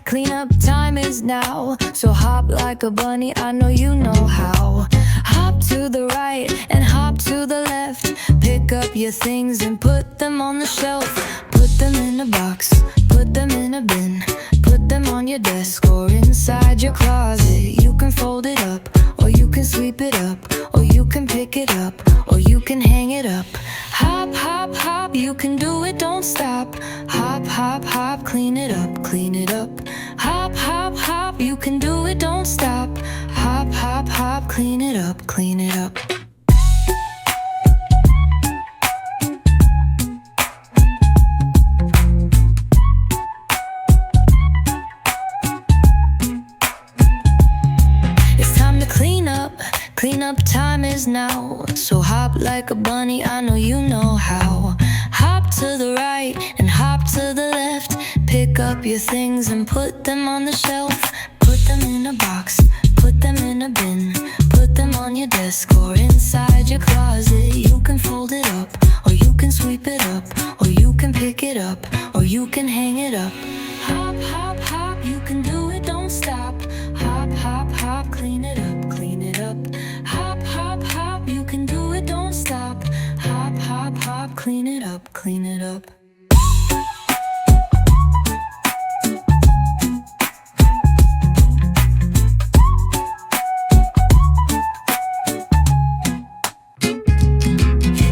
cleanup time is now. So hop like a bunny, I know you know how. Hop to the right and hop to the left. Pick up your things and put them on the shelf. Put them in a box, put them in a bin. Put them on your desk or inside your closet. You can fold it up, or you can sweep it up, or you can pick it up, or you can hang it up. Hop, hop, hop, you can do it, don't stop. Hop, hop, hop, clean it up, clean it up. Hop, hop, hop, you can do it, don't stop. Hop, hop, hop, clean it up, clean it up. Cleanup time is now. So hop like a bunny, I know you know how. Hop to the right and hop to the left. Pick up your things and put them on the shelf. Put them in a box, put them in a bin. Put them on your desk or inside your closet. You can fold it up, or you can sweep it up, or you can pick it up, or you can hang it up. Hop, hop, hop, you can do it, don't stop. Hop, hop, hop, clean it up, clean it up. Hop, hop, hop, you can do it, don't stop. Hop, hop, hop, clean it up, clean it up.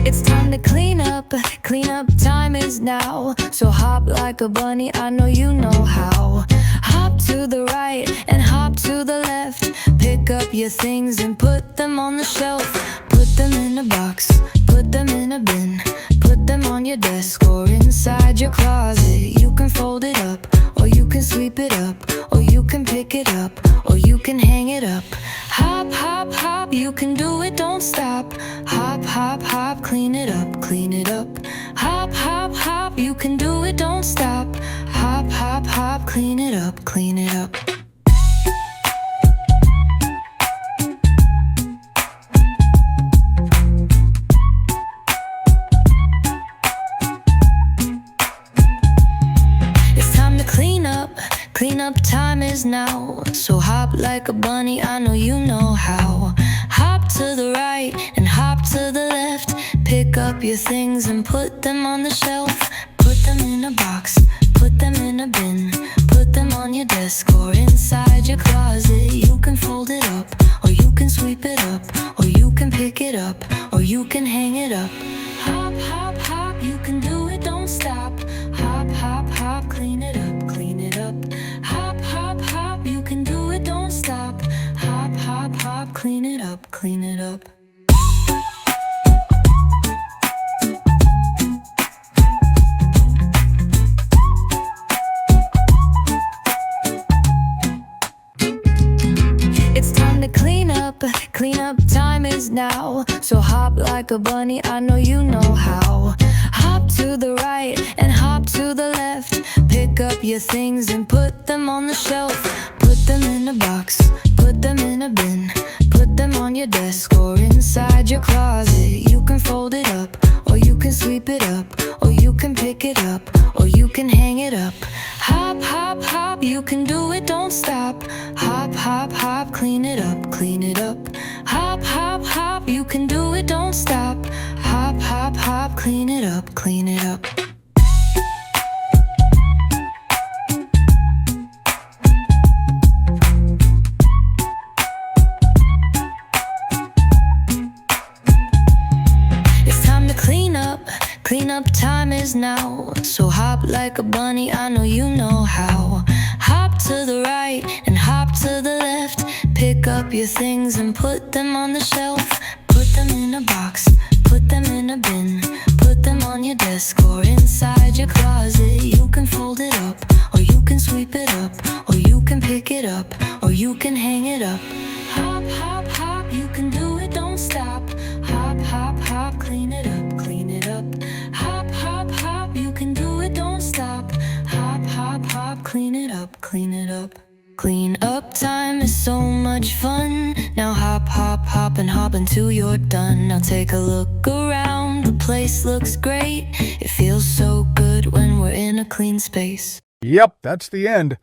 It's time to clean up, cleanup time is now. So hop like a bunny, I know you know how. Hop to the right and hop to the left. Pick up your things and put them on the shelf. Put them in a box, put them in a bin. Put them on your desk or inside your closet. You can fold it up, or you can sweep it up, or you can pick it up, or you can hang it up. Hop, hop, hop, you can do it, don't stop. Hop, hop, hop, clean it up, clean it up. Hop, hop, hop, you can do it, don't stop. Hop, hop, hop, clean it up, clean it up. Cleanup time is now. So hop like a bunny, I know you know how. Hop to the right and hop to the left. Pick up your things and put them on the shelf. Put them in a box, put them in a bin. Put them on your desk or inside your closet. You can fold it up, or you can sweep it up, or you can pick it up, or you can hang it up. Hop, hop, hop, you can do it, don't stop. Hop, hop, hop, clean it up, clean it up. Hop, hop, hop, you can do it, don't stop. Hop, hop, hop, clean it up, clean it up. It's time to cleanup time is now. So hop like a bunny, I know you know how. Hop to the right and hop to the left. Pick up your things and put them on the shelf. Put them in a box, put them in a bin. Put them on your desk or inside your closet. You can fold it up, or you can sweep it up, or you can pick it up, or you can hang it up. Hop, hop, hop, you can do it, don't stop. Hop, hop, hop, clean it up, clean it up. Hop, hop, hop, you can do it, don't stop. Hop, hop, hop, clean it up, clean it up. Cleanup time is now. So hop like a bunny, I know you know how. Hop to the right and hop to the left. Pick up your things and put them on the shelf. Put them in a box, put them in a bin. Put them on your desk or inside your closet. You can fold it up, or you can sweep it up, or you can pick it up, or you can hang it up. Hop, hop, hop, you can do it, don't stop. Hop, hop, hop, clean it up, clean it up. Hop, hop, hop, you can do it, don't stop. Hop, hop, hop, clean it up, clean it up. Clean up time is so much fun. Now hop, hop, hop and hop until you're done. Now take a look around, the place looks great. It feels so good when we're in a clean space. Yep, that's the end.